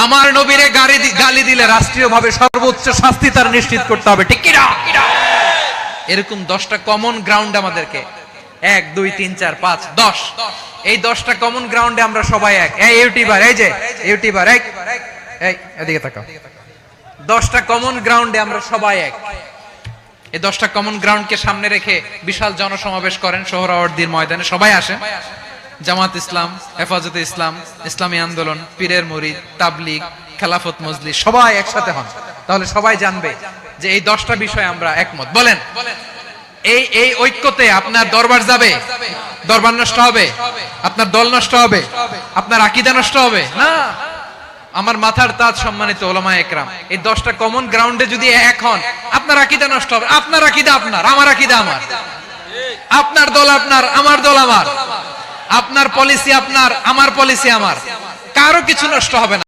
আমার নবীরে গালি দিলে রাষ্ট্রীয়ভাবে সর্বোচ্চ শাস্তি তার নিশ্চিত করতে হবে, ঠিক কিনা? এরকম 10টা কমন গ্রাউন্ড আমাদেরকে, 1 2 3 4 5 10, এই 10টা কমন গ্রাউন্ডে আমরা সবাই এক। এই ইউটিউবার, এই যে ইউটিউবার, এই এদিকে তাকাও, 10টা কমন গ্রাউন্ডে আমরা সবাই এক। এই 10টা কমন গ্রাউন্ডকে সামনে রেখে বিশাল জনসমাবেশ করেন সোহরাওয়ার্দীর ময়দানে, সবাই আসেন। জামাত ইসলাম, হেফাজতে ইসলাম, ইসলামী আন্দোলন, পীরের মুরিদ, তাবলিগ, খেলাফত মজলিস, সবাই একসাথে হন। তাহলে সবাই জানবে যে এই 10টা বিষয়ে আমরা একমত। বলেন, এই ঐক্যতে আপনার দরবার যাবে? দরবার নষ্ট হবে? আপনার দল নষ্ট হবে? আপনার আকীদা নষ্ট হবে? না। আমার মাথার তাজ সম্মানিত ওলামায়ে একরাম, এই 10টা কমন গ্রাউন্ডে যদি এক হন, আপনার আকীদা নষ্ট হবে? আপনার আকীদা আপনার, আমার আকীদা আমার, আপনার দল আপনার, আমার দল আমার, আপনার পলিসি আপনার, আমার পলিসি আমার, কারো কিছু নষ্ট হবে না।